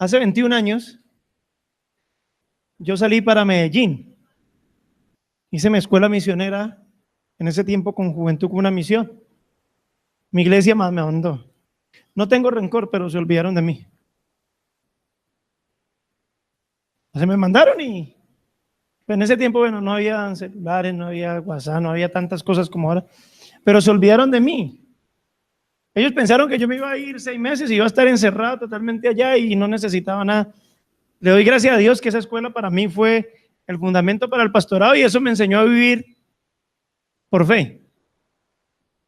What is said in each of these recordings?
Hace 21 años, yo salí para Medellín. Hice mi escuela misionera en ese tiempo con Juventud con una Misión. Mi iglesia más me mandó. No tengo rencor, pero se olvidaron de mí. Se me mandaron y en ese tiempo, bueno, no había celulares, no había WhatsApp, no había tantas cosas como ahora, pero se olvidaron de mí. Ellos pensaron que yo me iba a ir 6 meses y iba a estar encerrado totalmente allá y no necesitaba nada. Le doy gracias a Dios que esa escuela para mí fue el fundamento para el pastorado y eso me enseñó a vivir por fe.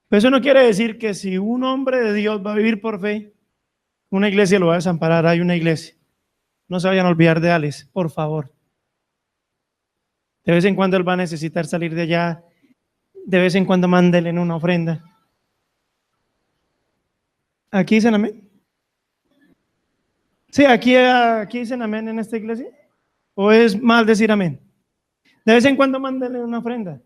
Pero eso no quiere decir que si un hombre de Dios va a vivir por fe, una iglesia lo va a desamparar. Hay una iglesia. No se vayan a olvidar de Alex, por favor. De vez en cuando él va a necesitar salir de allá. De vez en cuando mándele en una ofrenda. ¿Aquí dicen amén? Sí, aquí dicen amén en esta iglesia. ¿O es mal decir amén? De vez en cuando mándele una ofrenda.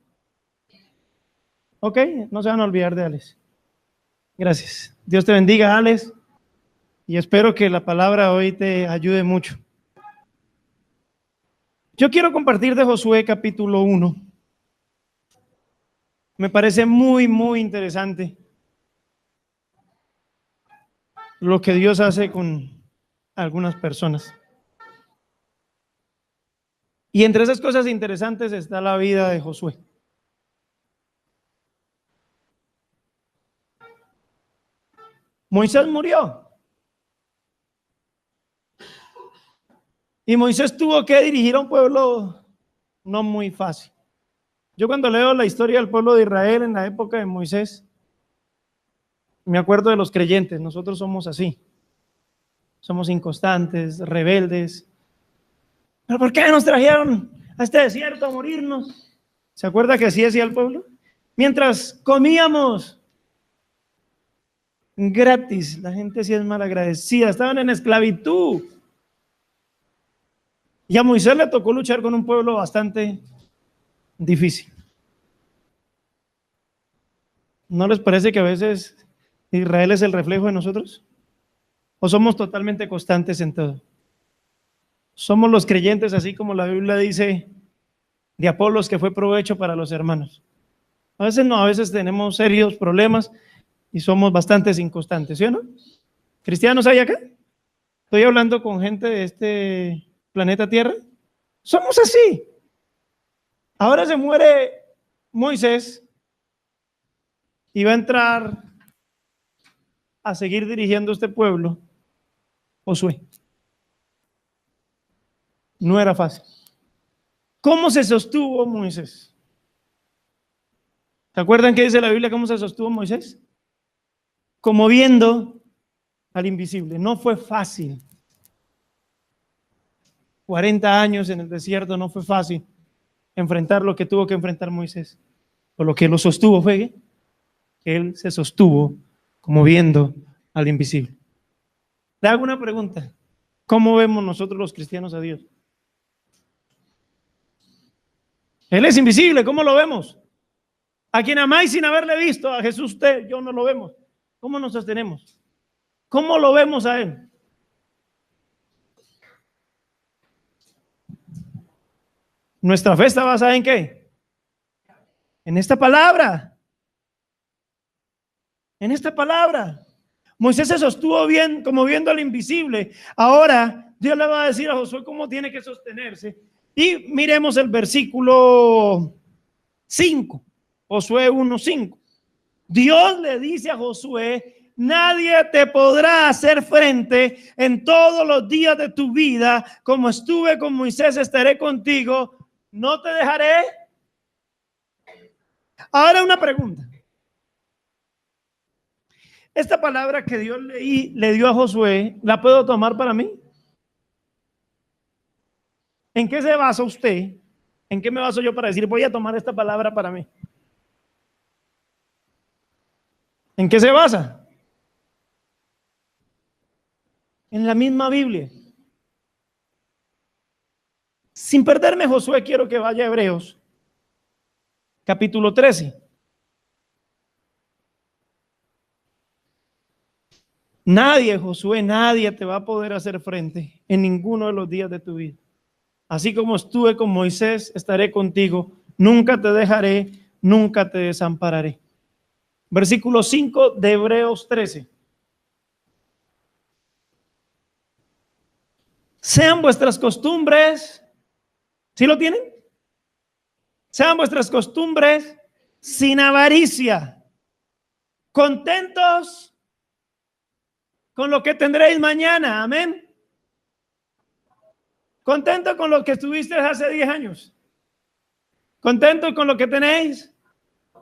Ok, no se van a olvidar de Alex. Gracias. Dios te bendiga, Alex. Y espero que la palabra hoy te ayude mucho. Yo quiero compartir de Josué capítulo 1. Me parece muy, muy interesante lo que Dios hace con algunas personas. Y entre esas cosas interesantes está la vida de Josué. Moisés murió. Y Moisés tuvo que dirigir a un pueblo no muy fácil. Yo cuando leo la historia del pueblo de Israel en la época de Moisés, me acuerdo de los creyentes. Nosotros somos así. Somos inconstantes, rebeldes. ¿Pero por qué nos trajeron a este desierto a morirnos? ¿Se acuerda que así decía el pueblo? Mientras comíamos gratis, la gente sí es malagradecida, estaban en esclavitud. Y a Moisés le tocó luchar con un pueblo bastante difícil. ¿No les parece que a veces Israel es el reflejo de nosotros? ¿O somos totalmente constantes en todo? Somos los creyentes, así como la Biblia dice de Apolos, que fue provecho para los hermanos. A veces no, a veces tenemos serios problemas y somos bastante inconstantes, ¿sí o no? ¿Cristianos hay acá? Estoy hablando con gente de este planeta Tierra. Somos así. Ahora se muere Moisés y va a entrar a seguir dirigiendo este pueblo Josué. No era fácil. ¿Cómo se sostuvo Moisés? ¿Se acuerdan qué dice la Biblia? ¿Cómo se sostuvo Moisés? Como viendo al invisible. No fue fácil. 40 años en el desierto no fue fácil enfrentar lo que tuvo que enfrentar Moisés. Por lo que lo sostuvo fue que él se sostuvo como viendo al invisible. Le hago una pregunta. ¿Cómo vemos nosotros los cristianos a Dios? Él es invisible, ¿cómo lo vemos? A quien amáis sin haberle visto, a Jesús usted, yo no lo vemos. ¿Cómo nos sostenemos? ¿Cómo lo vemos a Él? Nuestra fe está basada ¿en qué? En esta palabra. En esta palabra. Moisés se sostuvo bien, como viendo al invisible. Ahora Dios le va a decir a Josué cómo tiene que sostenerse. Y miremos el versículo 5. Josué 1:5. Dios le dice a Josué: nadie te podrá hacer frente en todos los días de tu vida. Como estuve con Moisés, estaré contigo. No te dejaré. Ahora una pregunta. Esta palabra que Dios le dio a Josué, ¿la puedo tomar para mí? ¿En qué se basa usted? ¿En qué me baso yo para decir voy a tomar esta palabra para mí? ¿En qué se basa? En la misma Biblia. Sin perderme Josué, quiero que vaya a Hebreos, capítulo 13. Nadie, Josué, nadie te va a poder hacer frente en ninguno de los días de tu vida. Así como estuve con Moisés, estaré contigo. Nunca te dejaré, nunca te desampararé. Versículo 5 de Hebreos 13. Sean vuestras costumbres, ¿sí lo tienen? Sean vuestras costumbres sin avaricia, contentos con lo que tendréis mañana. Amén. Contento con lo que estuviste hace 10 años. Contento con lo que tenéis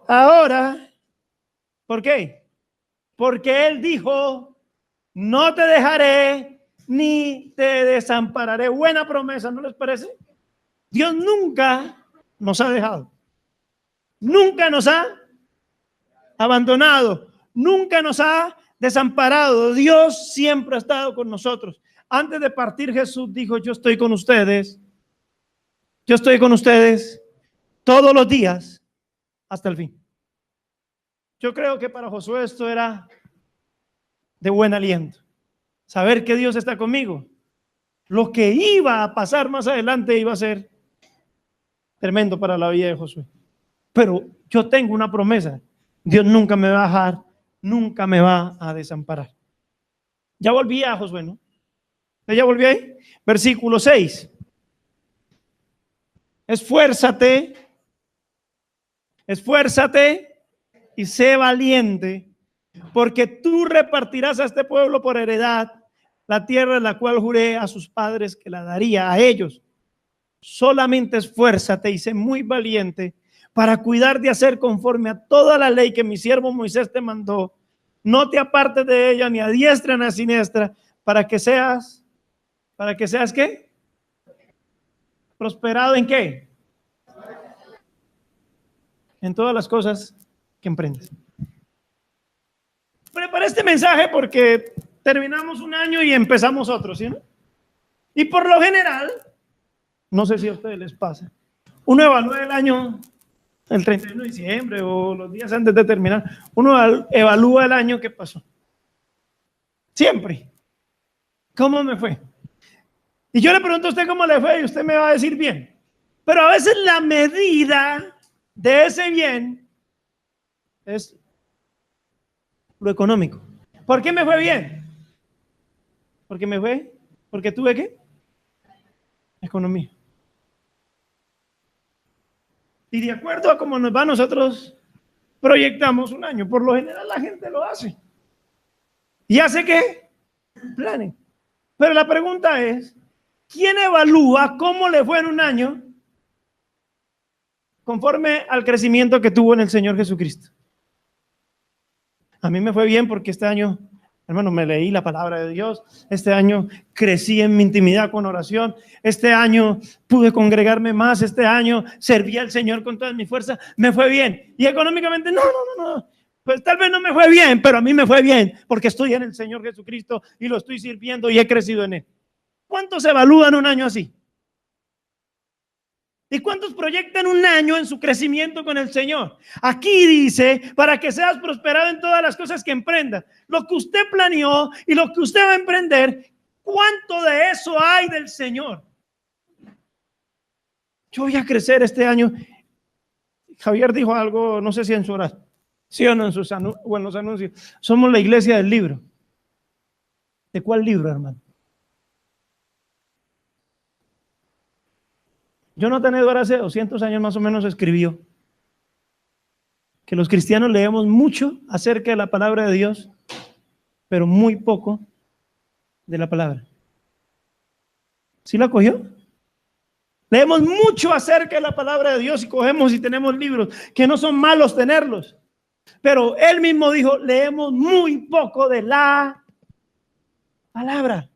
ahora. ¿Por qué? Porque Él dijo, no te dejaré ni te desampararé. Buena promesa, ¿no les parece? Dios nunca nos ha dejado. Nunca nos ha abandonado. Nunca nos ha desamparado. Dios siempre ha estado con nosotros. Antes de partir, Jesús dijo, yo estoy con ustedes. Yo estoy con ustedes todos los días hasta el fin. Yo creo que para Josué esto era de buen aliento. Saber que Dios está conmigo. Lo que iba a pasar más adelante iba a ser tremendo para la vida de Josué. Pero yo tengo una promesa. Dios nunca me va a dejar, nunca me va a desamparar. Ya volví a Josué, ¿no? ¿Ya volví ahí? Versículo 6. Esfuérzate y sé valiente, porque tú repartirás a este pueblo por heredad la tierra en la cual juré a sus padres que la daría a ellos. Solamente esfuérzate y sé muy valiente para cuidar de hacer conforme a toda la ley que mi siervo Moisés te mandó. No te apartes de ella ni a diestra ni a siniestra, para que seas ¿qué? Prosperado ¿en qué? En todas las cosas que emprendes. Preparé este mensaje porque terminamos un año y empezamos otro, ¿sí? ¿No? Y por lo general, no sé si a ustedes les pasa, uno evalúa el año el 31 de diciembre o los días antes de terminar, uno evalúa el año que pasó. Siempre. ¿Cómo me fue? Y yo le pregunto a usted cómo le fue y usted me va a decir bien. Pero a veces la medida de ese bien es lo económico. ¿Por qué me fue bien? Porque tuve ¿qué? Economía. Y de acuerdo a cómo nos va, nosotros proyectamos un año. Por lo general la gente lo hace. ¿Y hace qué? Planes. Pero la pregunta es, ¿quién evalúa cómo le fue en un año conforme al crecimiento que tuvo en el Señor Jesucristo? A mí me fue bien porque este año, hermano, me leí la palabra de Dios. Este año crecí en mi intimidad con oración. Este año pude congregarme más. Este año serví al Señor con toda mi fuerza. Me fue bien. Y económicamente, no. Pues tal vez no me fue bien, pero a mí me fue bien porque estoy en el Señor Jesucristo y lo estoy sirviendo y he crecido en Él. ¿Cuántos evalúan un año así? ¿Y cuántos proyectan un año en su crecimiento con el Señor? Aquí dice, para que seas prosperado en todas las cosas que emprendas. Lo que usted planeó y lo que usted va a emprender, ¿cuánto de eso hay del Señor? Yo voy a crecer este año. Javier dijo algo, no sé si en su oración, sí o no, en los anuncios. Somos la iglesia del libro. ¿De cuál libro, hermano? Jonathan Edwards hace 200 años más o menos escribió que los cristianos leemos mucho acerca de la palabra de Dios, pero muy poco de la palabra. ¿Sí la cogió? Leemos mucho acerca de la palabra de Dios y cogemos y tenemos libros, que no son malos tenerlos. Pero él mismo dijo, leemos muy poco de la palabra.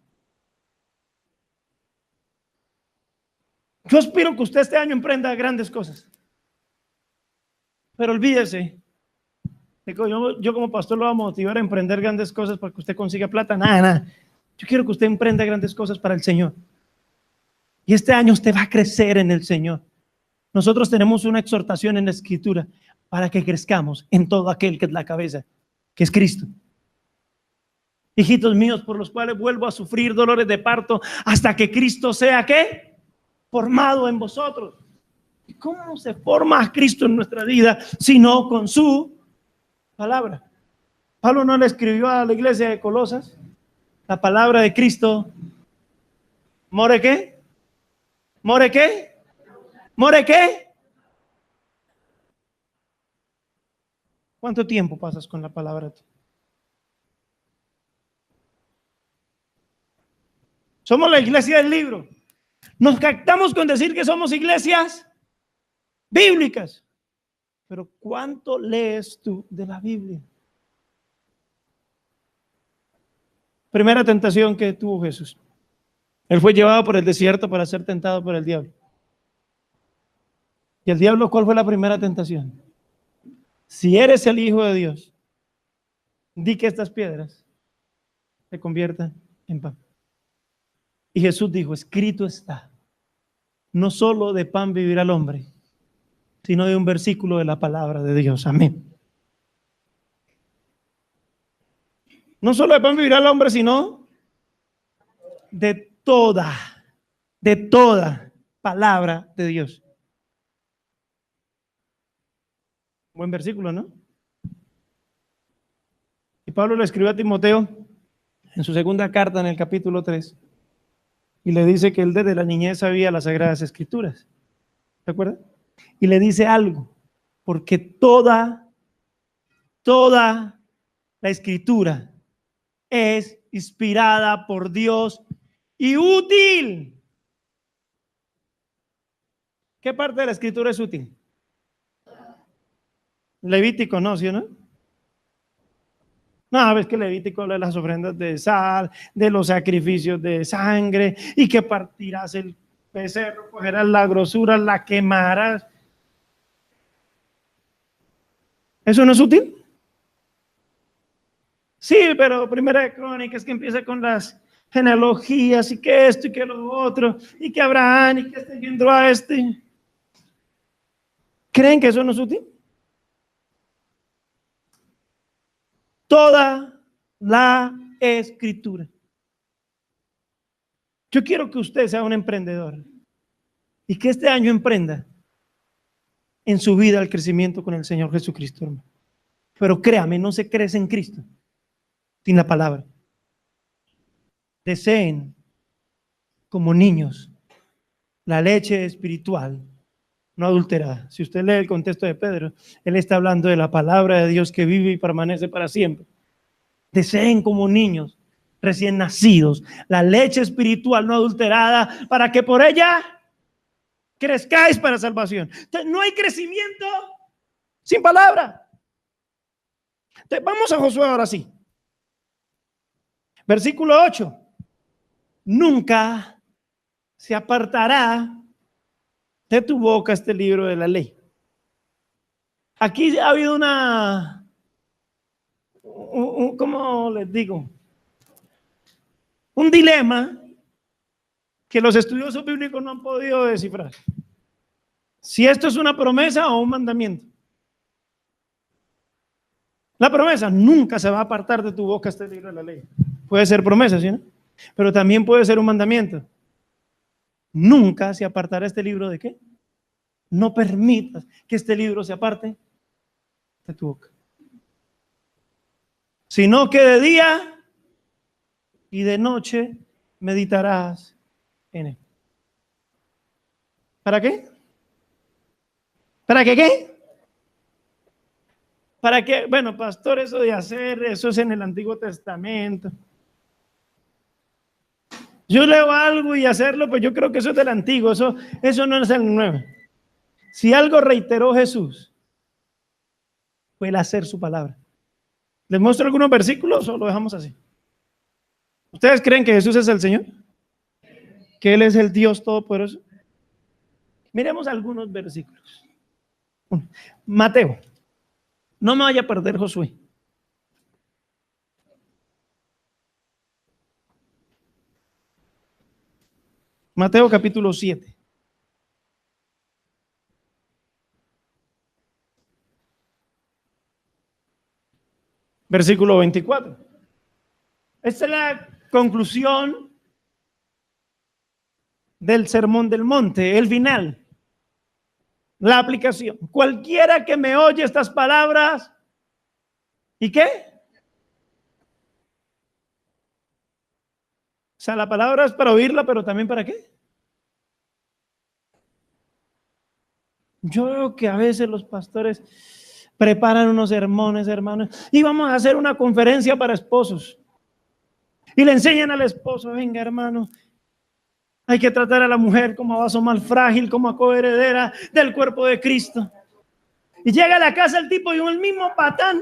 Yo aspiro que usted este año emprenda grandes cosas. Pero olvídese, yo como pastor lo voy a motivar a emprender grandes cosas para que usted consiga plata. Nada. Yo quiero que usted emprenda grandes cosas para el Señor. Y este año usted va a crecer en el Señor. Nosotros tenemos una exhortación en la Escritura para que crezcamos en todo aquel que es la cabeza, que es Cristo. Hijitos míos, por los cuales vuelvo a sufrir dolores de parto hasta que Cristo sea, ¿qué? Formado en vosotros. ¿Cómo se forma a Cristo en nuestra vida? Sino con su palabra. Pablo no le escribió a la iglesia de Colosas la palabra de Cristo. ¿More qué? ¿More qué? ¿More qué? ¿Cuánto tiempo pasas con la palabra? Somos la iglesia del libro. Nos captamos con decir que somos iglesias bíblicas. Pero ¿cuánto lees tú de la Biblia? Primera tentación que tuvo Jesús. Él fue llevado por el desierto para ser tentado por el diablo. ¿Y el diablo cuál fue la primera tentación? Si eres el Hijo de Dios, di que estas piedras se conviertan en pan. Y Jesús dijo, escrito está, no solo de pan vivirá el hombre, sino de un versículo de la palabra de Dios. Amén. No solo de pan vivirá el hombre, sino de toda palabra de Dios. Buen versículo, ¿no? Y Pablo le escribió a Timoteo en su segunda carta en el capítulo 3 y le dice que él desde la niñez sabía las Sagradas Escrituras. ¿Se acuerda? Y le dice algo, porque toda la Escritura es inspirada por Dios y útil. ¿Qué parte de la Escritura es útil? Levítico, ¿no? ¿Sí o no? No, ves que Levítico habla de las ofrendas de sal, de los sacrificios de sangre, y que partirás el becerro, cogerás la grosura, la quemarás. ¿Eso no es útil? Sí, pero Primera de Crónicas que empieza con las genealogías y que esto y que lo otro, y que Abraham y que este engendró a este. ¿Creen que eso no es útil? Toda la Escritura. Yo quiero que usted sea un emprendedor y que este año emprenda en su vida el crecimiento con el Señor Jesucristo, hermano. Pero créame, no se crece en Cristo sin la palabra. Deseen como niños la leche espiritual no adulterada. Si usted lee el contexto de Pedro, él está hablando de la palabra de Dios que vive y permanece para siempre. Deseen como niños recién nacidos la leche espiritual no adulterada para que por ella crezcáis para salvación. Entonces, no hay crecimiento sin palabra. Entonces, vamos a Josué ahora sí. Versículo 8. Nunca se apartará de tu boca este libro de la ley. Aquí ha habido ¿cómo les digo? Un dilema que los estudiosos bíblicos no han podido descifrar. Si esto es una promesa o un mandamiento. La promesa nunca se va a apartar de tu boca este libro de la ley. Puede ser promesa, ¿sí? ¿No? Pero también puede ser un mandamiento. Nunca se apartará este libro de qué? No permitas que este libro se aparte de tu boca. Sino que de día y de noche meditarás en él. ¿Para qué? ¿Para qué qué? ¿Para qué? Bueno, pastor, eso de hacer, eso es en el Antiguo Testamento. Yo leo algo y hacerlo, pues yo creo que eso es del Antiguo, eso no es el Nuevo. Si algo reiteró Jesús, fue el hacer su palabra. ¿Les muestro algunos versículos o lo dejamos así? ¿Ustedes creen que Jesús es el Señor? ¿Que Él es el Dios Todopoderoso? Miremos algunos versículos. Mateo. No me vaya a perder Josué. Mateo capítulo 7. Versículo 24. Esta es la conclusión del Sermón del Monte, el final, la aplicación. Cualquiera que me oye estas palabras, ¿y qué? O sea, la palabra es para oírla, pero también ¿para qué? Yo veo que a veces los pastores preparan unos sermones, hermanos, y vamos a hacer una conferencia para esposos. Y le enseñan al esposo, venga, hermano, hay que tratar a la mujer como a vaso mal frágil, como a coheredera del cuerpo de Cristo. Y llega a la casa el tipo y el mismo patán.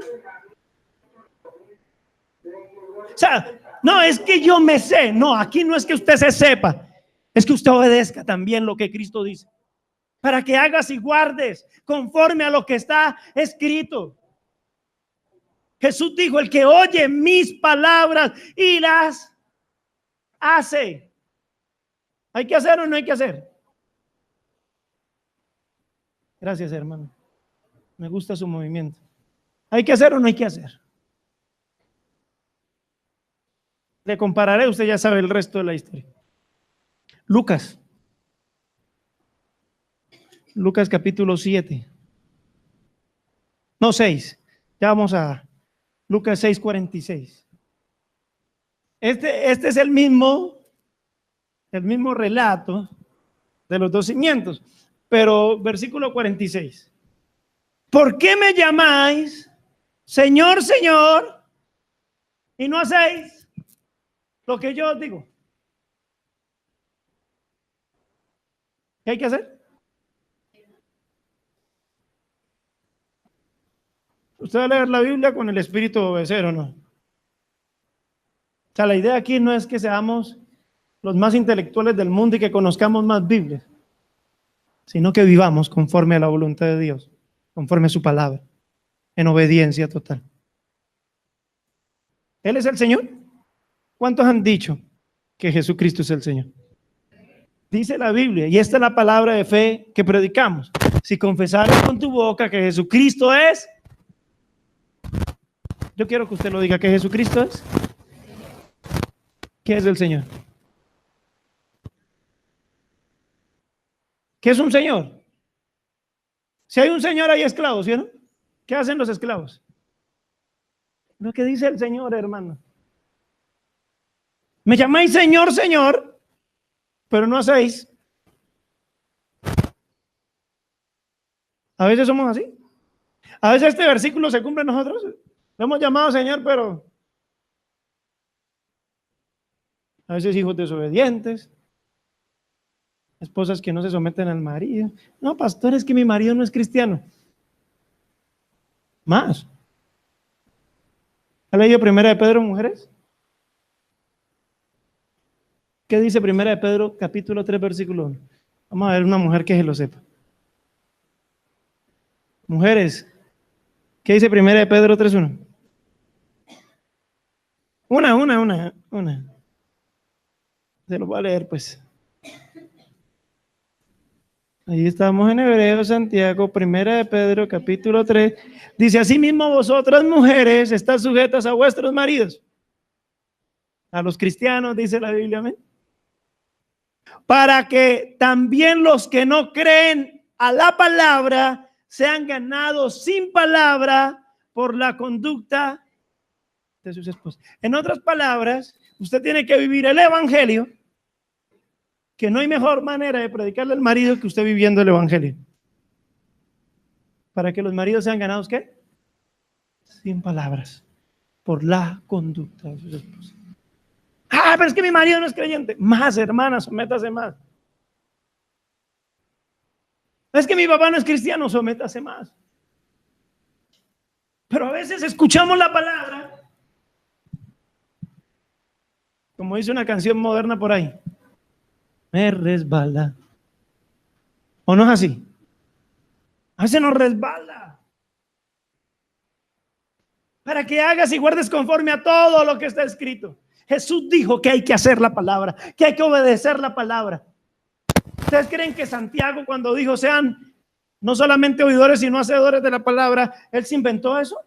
O sea, no, es que yo me sé. No, aquí no es que usted se sepa. Es que usted obedezca también lo que Cristo dice. Para que hagas y guardes conforme a lo que está escrito. Jesús dijo, el que oye mis palabras y las hace. ¿Hay que hacer o no hay que hacer? Gracias, hermano. Me gusta su movimiento. ¿Hay que hacer o no hay que hacer? Le compararé, usted ya sabe el resto de la historia. Lucas capítulo 7. No, 6. Ya vamos a Lucas 6:46. Este es el mismo relato de los dos cimientos, pero versículo 46. ¿Por qué me llamáis Señor, Señor, y no hacéis lo que yo os digo? ¿Qué hay que hacer? Usted va a leer la Biblia con el espíritu de obedecer, ¿o no? O sea, la idea aquí no es que seamos los más intelectuales del mundo y que conozcamos más Biblias, sino que vivamos conforme a la voluntad de Dios, conforme a su palabra, en obediencia total. ¿Él es el Señor? ¿Cuántos han dicho que Jesucristo es el Señor? Dice la Biblia, y esta es la palabra de fe que predicamos. Si confesares con tu boca que Jesucristo es, yo quiero que usted lo diga, que Jesucristo es. ¿Qué es el Señor? ¿Qué es un Señor? Si hay un Señor, hay esclavos, ¿sí o no? ¿Qué hacen los esclavos? Lo que dice el Señor, hermano. Me llamáis Señor, Señor, pero no hacéis. A veces somos así. A veces este versículo se cumple en nosotros. Lo hemos llamado Señor, pero a veces hijos desobedientes, esposas que no se someten al marido. No, pastor, es que mi marido no es cristiano. Más. ¿Ha leído Primera de Pedro, mujeres? ¿Qué dice Primera de Pedro, capítulo 3, versículo 1? Vamos a ver una mujer que se lo sepa. Mujeres, ¿qué dice Primera de Pedro 3:1? Una. Se lo voy a leer, pues. Ahí estamos en Hebreos, Santiago, Primera de Pedro, capítulo 3. Dice, asimismo vosotras mujeres, estás sujetas a vuestros maridos. A los cristianos, dice la Biblia, amén. Para que también los que no creen a la palabra sean ganados sin palabra por la conducta de sus esposas. En otras palabras, usted tiene que vivir el evangelio, que no hay mejor manera de predicarle al marido que usted viviendo el evangelio. Para que los maridos sean ganados, ¿qué? Sin palabras, por la conducta de sus esposas. Ah, pero es que mi marido no es creyente. Más, hermana, sométase más. Es que mi papá no es cristiano, sométase más. Pero a veces escuchamos la palabra, como dice una canción moderna por ahí, me resbala. ¿O no es así? A veces nos resbala. Para que hagas y guardes conforme a todo lo que está escrito. Jesús dijo que hay que hacer la palabra, que hay que obedecer la palabra. ¿Ustedes creen que Santiago, cuando dijo sean no solamente oidores sino hacedores de la palabra, él se inventó eso?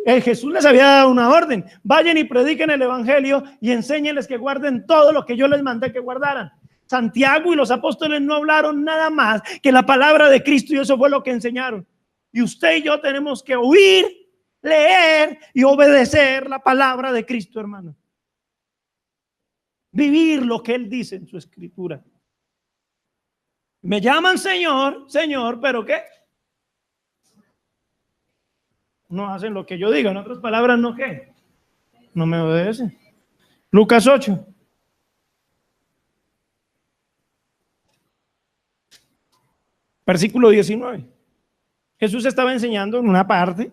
Jesús les había dado una orden: vayan y prediquen el evangelio y enséñenles que guarden todo lo que yo les mandé que guardaran. Santiago y los apóstoles no hablaron nada más que la palabra de Cristo, y eso fue lo que enseñaron. Y usted y yo tenemos que oír, leer y obedecer la palabra de Cristo, hermano. Vivir lo que Él dice en su escritura. Me llaman Señor, Señor, pero ¿qué? No hacen lo que yo digo. En otras palabras, ¿no qué? No me obedecen. Lucas 8. Versículo 19. Jesús estaba enseñando en una parte.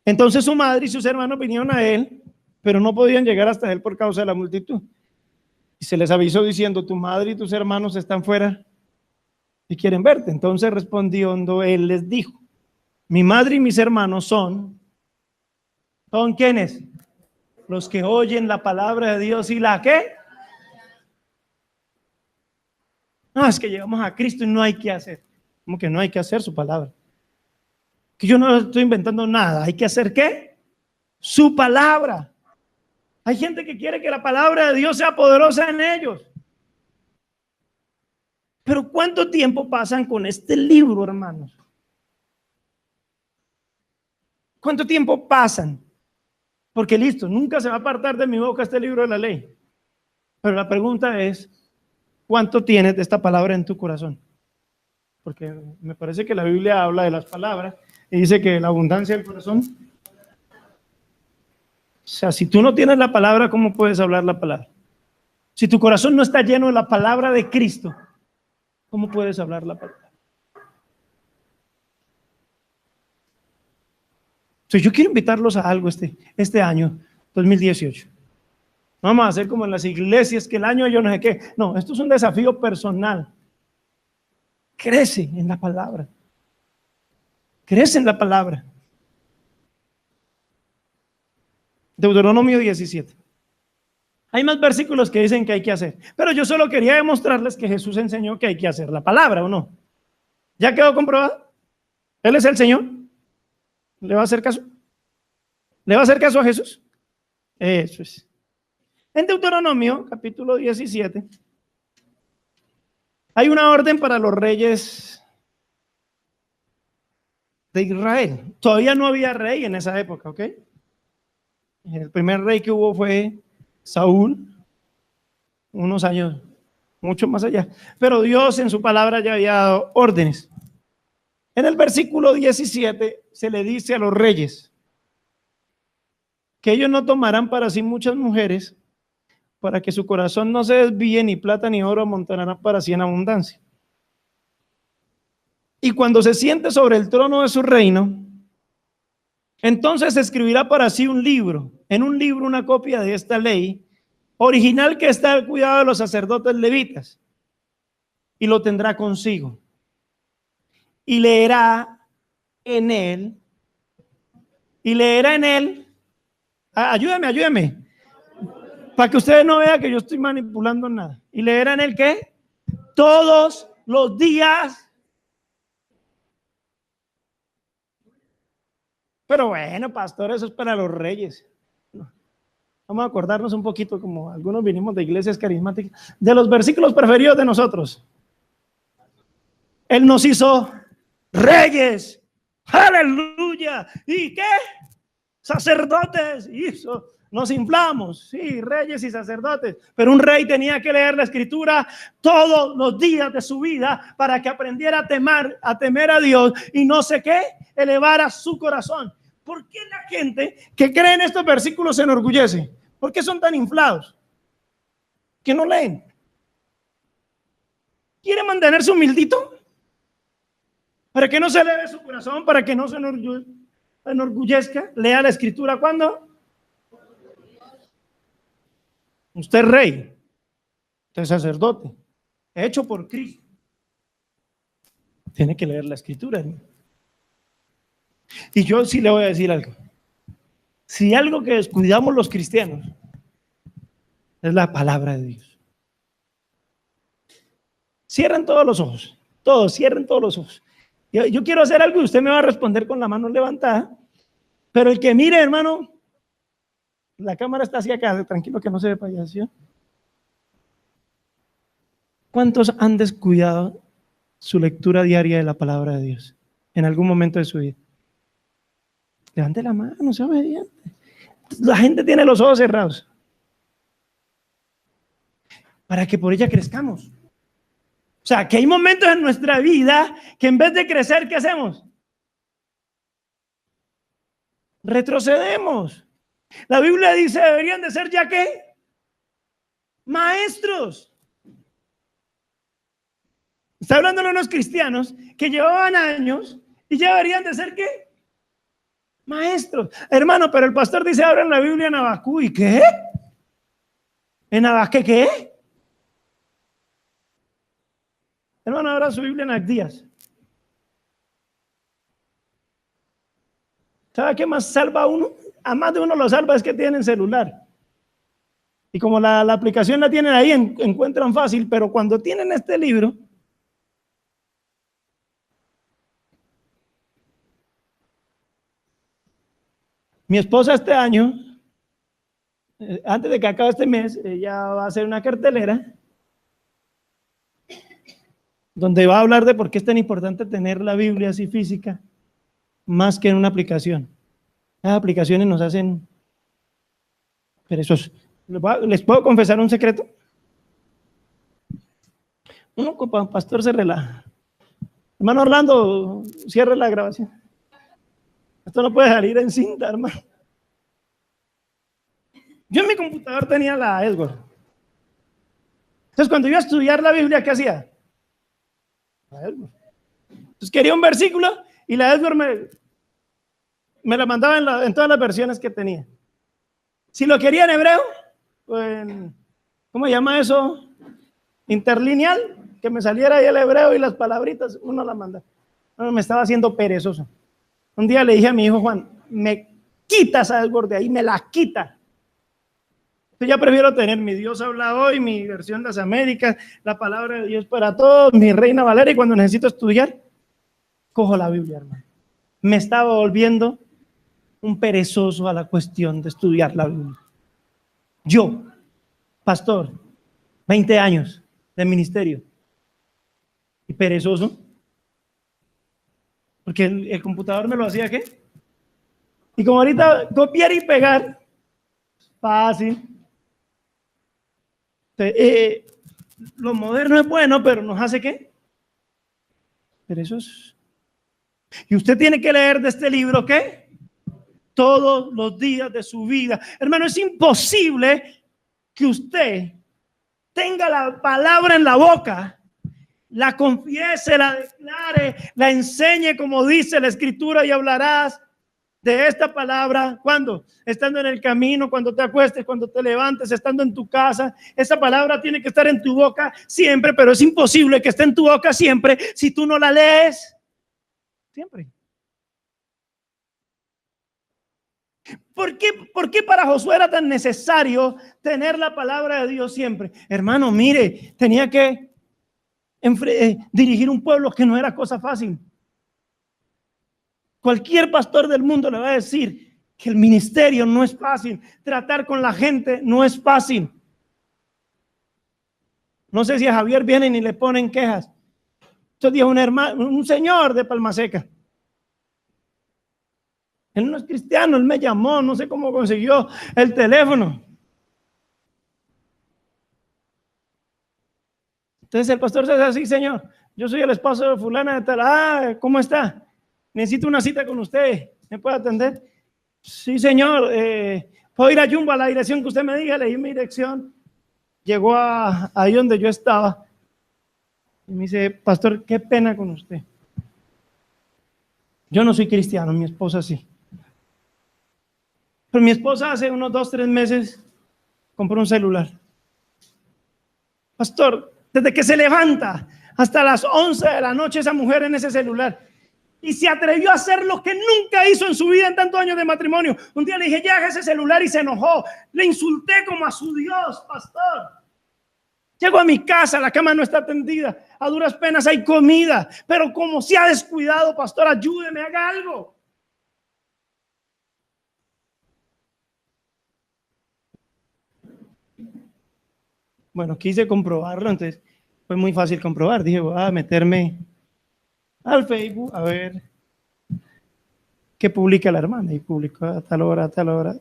Entonces su madre y sus hermanos vinieron a él, pero no podían llegar hasta él por causa de la multitud. Y se les avisó diciendo: tu madre y tus hermanos están fuera y quieren verte. Entonces respondiendo él les dijo: mi madre y mis hermanos ¿son quiénes? Los que oyen la palabra de Dios y la ¿qué? No, es que llegamos a Cristo y no hay que hacer. ¿Cómo que no hay que hacer su palabra? Que yo no estoy inventando nada. ¿Hay que hacer qué? Su palabra. Hay gente que quiere que la palabra de Dios sea poderosa en ellos. Pero ¿cuánto tiempo pasan con este libro, hermanos? ¿Cuánto tiempo pasan? Porque listo, nunca se va a apartar de mi boca este libro de la ley. Pero la pregunta es: ¿cuánto tienes de esta palabra en tu corazón? Porque me parece que la Biblia habla de las palabras y dice que la abundancia del corazón. O sea, si tú no tienes la palabra, ¿cómo puedes hablar la palabra? Si tu corazón no está lleno de la palabra de Cristo, ¿cómo puedes hablar la palabra? Entonces, yo quiero invitarlos a algo este año 2018. No vamos a hacer como en las iglesias, que el año yo no sé qué. No, esto es un desafío personal. Crece en la palabra. Crece en la palabra. Deuteronomio 17. Hay más versículos que dicen que hay que hacer, pero yo solo quería demostrarles que Jesús enseñó que hay que hacer la palabra, ¿o no? ¿Ya quedó comprobado? Él es el Señor. ¿Le va a hacer caso? ¿Le va a hacer caso a Jesús? Eso es. En Deuteronomio, capítulo 17, hay una orden para los reyes de Israel. Todavía no había rey en esa época, ¿ok? El primer rey que hubo fue Saúl, unos años, mucho más allá. Pero Dios en su palabra ya había dado órdenes. En el versículo 17 se le dice a los reyes que ellos no tomarán para sí muchas mujeres, para que su corazón no se desvíe, ni plata ni oro amontonarán para sí en abundancia. Y cuando se siente sobre el trono de su reino, entonces escribirá para sí un libro, en un libro una copia de esta ley, original, que está al cuidado de los sacerdotes levitas, y lo tendrá consigo. Y leerá en él, ayúdame, para que ustedes no vean que yo estoy manipulando nada. Y leerá en él ¿qué? Todos los días. Pero bueno, pastor, eso es para los reyes. Vamos a acordarnos un poquito, como algunos vinimos de iglesias carismáticas, de los versículos preferidos de nosotros. Él nos hizo reyes, aleluya. ¿Y qué? Sacerdotes. Nos inflamos, sí, reyes y sacerdotes. Pero un rey tenía que leer la escritura todos los días de su vida para que aprendiera a temer a Dios y no sé qué, elevara su corazón. ¿Por qué la gente que cree en estos versículos se enorgullece? ¿Por qué son tan inflados? ¿Que no leen? ¿Quiere mantenerse humildito? Para que no se eleve su corazón, para que no se enorgullezca. Lea la escritura. ¿Cuándo? Usted es rey, usted es sacerdote, hecho por Cristo. Tiene que leer la escritura, ¿no? Y yo sí le voy a decir algo. Si algo que descuidamos los cristianos es la palabra de Dios. Cierren todos los ojos, cierren todos los ojos. Yo quiero hacer algo y usted me va a responder con la mano levantada, Pero el que mire, hermano, la cámara está hacia acá, tranquilo que no se ve para allá, ¿sí? ¿Cuántos han descuidado su lectura diaria de la palabra de Dios en algún momento de su vida? Levante la mano, sea obediente. La gente tiene los ojos cerrados para que por ella crezcamos. O sea, que hay momentos en nuestra vida que en vez de crecer, ¿qué hacemos? Retrocedemos. La Biblia dice, deberían de ser ya ¿qué? Maestros. Está hablando de unos cristianos que llevaban años y ya deberían de ser ¿qué? Maestros. Hermano, pero el pastor dice, abran la Biblia en Habacuc. ¿Y qué? ¿En Habacuc qué? Hermano, abra su Biblia en Abdías. ¿Sabe qué más salva a uno? A más de uno lo salva es que tienen celular. Y como la aplicación la tienen ahí, encuentran fácil, pero cuando tienen este libro, mi esposa este año, antes de que acabe este mes, ella va a hacer una cartelera donde va a hablar de por qué es tan importante tener la Biblia así física, más que en una aplicación. Las aplicaciones nos hacen perezosos. ¿Les puedo confesar un secreto? Uno como pastor se relaja. Hermano Orlando, cierre la grabación. Esto no puede salir en cinta, hermano. Yo en mi computador tenía la Edward. Entonces, cuando iba a estudiar la Biblia, ¿qué hacía? La Edward. Entonces, quería un versículo y la Edward me la mandaba en todas las versiones que tenía. Si lo quería en hebreo, pues, ¿cómo se llama eso? Interlineal, que me saliera ahí el hebreo y las palabritas, uno la manda. No, me estaba haciendo perezoso. Un día le dije a mi hijo Juan, me quita esa Edward de ahí, me la quita. Yo ya prefiero tener mi Dios habla hoy, mi versión de las Américas, la palabra de Dios para todos, mi Reina Valera, y cuando necesito estudiar, cojo la Biblia, hermano. Me estaba volviendo un perezoso a la cuestión de estudiar la Biblia. Yo, pastor, 20 años de ministerio, y perezoso, porque el computador me lo hacía, ¿qué? Y como ahorita copiar y pegar, fácil. Lo moderno es bueno, pero nos hace ¿qué? Perezosos. Y usted tiene que leer de este libro ¿qué? Todos los días de su vida. Hermano, es imposible que usted tenga la palabra en la boca, la confiese, la declare, la enseñe como dice la Escritura y hablarás de esta palabra. ¿Cuándo? Estando en el camino, cuando te acuestes, cuando te levantes, estando en tu casa. Esa palabra tiene que estar en tu boca siempre, pero es imposible que esté en tu boca siempre si tú no la lees siempre. ¿Por qué para Josué era tan necesario tener la palabra de Dios siempre? Hermano, mire, tenía que dirigir un pueblo que no era cosa fácil. Cualquier pastor del mundo le va a decir que el ministerio no es fácil, tratar con la gente no es fácil. No sé si a Javier vienen y le ponen quejas. Estos días un señor de Palmaseca. Él no es cristiano, él me llamó, no sé cómo consiguió el teléfono. Entonces el pastor dice así, señor, yo soy el esposo de fulana de tal. ¿Cómo está? Necesito una cita con usted. ¿Me puede atender? Sí, señor. ¿Puedo ir a Jumbo a la dirección que usted me diga? Le di mi dirección. Llegó ahí donde yo estaba. Y me dice, pastor, qué pena con usted. Yo no soy cristiano, mi esposa sí. Pero mi esposa hace unos 2-3 meses compró un celular. Pastor, desde que se levanta hasta las 11 de la noche esa mujer en ese celular. Y se atrevió a hacer lo que nunca hizo en su vida en tantos años de matrimonio. Un día le dije, ya haga ese celular y se enojó. Le insulté como a su Dios, pastor. Llego a mi casa, la cama no está tendida. A duras penas hay comida. Pero como se ha descuidado, pastor, ayúdeme, haga algo. Bueno, quise comprobarlo, entonces fue muy fácil comprobar. Dije, voy a meterme al Facebook a ver qué publica la hermana. Y publicó a tal hora, a tal hora.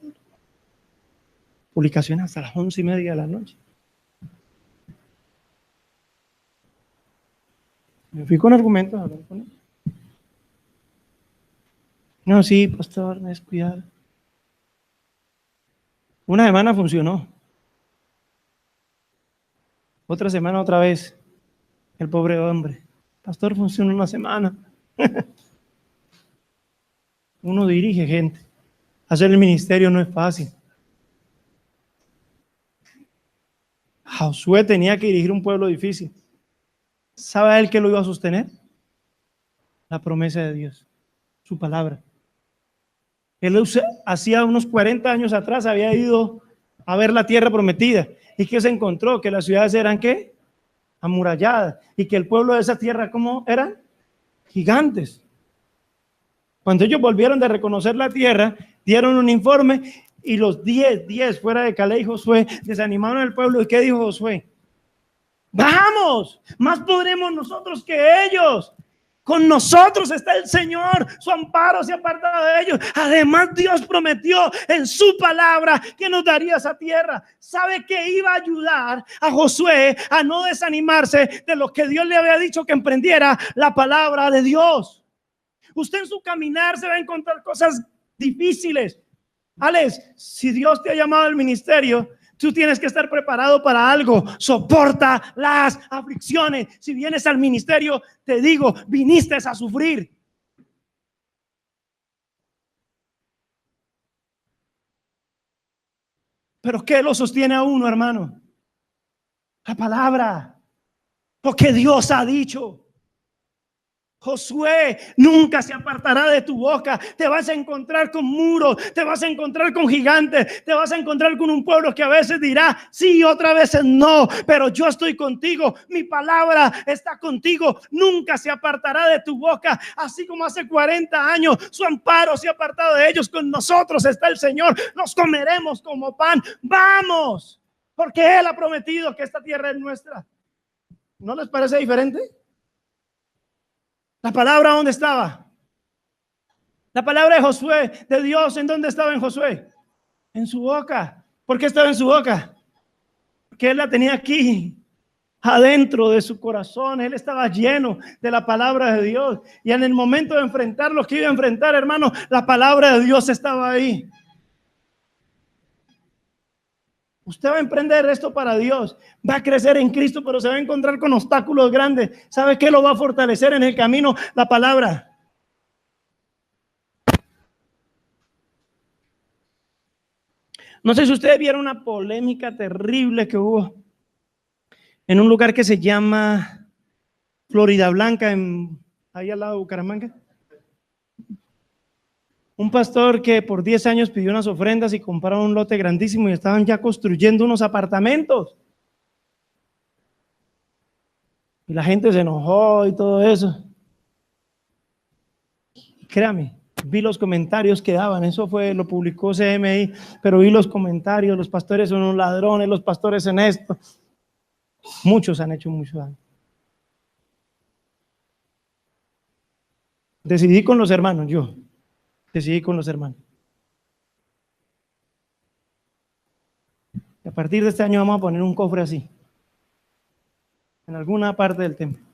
Publicación hasta las 11:30 de la noche. Me fui con argumentos a hablar con él. No, sí, pastor, me descuidado. Una semana funcionó. Otra semana otra vez. El pobre hombre. Pastor, funcionó una semana. Uno dirige gente. Hacer el ministerio no es fácil. Josué tenía que dirigir un pueblo difícil. ¿Sabe él qué lo iba a sostener? La promesa de Dios, su palabra. Él hacía unos 40 años atrás había ido a ver la tierra prometida. ¿Y qué se encontró? Que las ciudades eran ¿qué? Amuralladas. Y que el pueblo de esa tierra, ¿cómo eran? Gigantes. Cuando ellos volvieron de reconocer la tierra, dieron un informe y los 10 fuera de Caleb y Josué desanimaron al pueblo. ¿Y qué dijo Josué? Vamos, más podremos nosotros que ellos. Con nosotros está el Señor, su amparo se ha apartado de ellos. Además, Dios prometió en su palabra que nos daría esa tierra. ¿Sabe que iba a ayudar a Josué a no desanimarse de lo que Dios le había dicho que emprendiera? La palabra de Dios. Usted en su caminar se va a encontrar cosas difíciles. Alex, si Dios te ha llamado al ministerio, tú tienes que estar preparado para algo. Soporta las aflicciones. Si vienes al ministerio, te digo, viniste a sufrir. Pero ¿qué lo sostiene a uno, hermano? La palabra. Lo que Dios ha dicho. Josué, nunca se apartará de tu boca. Te vas a encontrar con muros, te vas a encontrar con gigantes, te vas a encontrar con un pueblo que a veces dirá sí, otras veces no, pero yo estoy contigo, mi palabra está contigo, nunca se apartará de tu boca. Así como hace 40 años su amparo se ha apartado de ellos, con nosotros está el Señor, nos comeremos como pan. Vamos, porque Él ha prometido que esta tierra es nuestra. ¿No les parece diferente? La palabra, ¿dónde estaba? La palabra de Josué, de Dios, ¿en dónde estaba en Josué? En su boca. ¿Por qué estaba en su boca? Porque él la tenía aquí, adentro de su corazón. Él estaba lleno de la palabra de Dios. Y en el momento de enfrentar lo que iba a enfrentar, hermano, la palabra de Dios estaba ahí. Usted va a emprender esto para Dios, va a crecer en Cristo, pero se va a encontrar con obstáculos grandes. ¿Sabe qué lo va a fortalecer en el camino? La palabra. No sé si ustedes vieron una polémica terrible que hubo en un lugar que se llama Florida Blanca, ahí al lado de Bucaramanga. Un pastor que por 10 años pidió unas ofrendas y compraron un lote grandísimo y estaban ya construyendo unos apartamentos. Y la gente se enojó y todo eso. Créame, vi los comentarios que daban, eso lo publicó CMI, pero vi los comentarios, los pastores son unos ladrones, los pastores en esto. Muchos han hecho mucho daño. Decidí con los hermanos, decidí con los hermanos. Y a partir de este año vamos a poner un cofre así, en alguna parte del templo.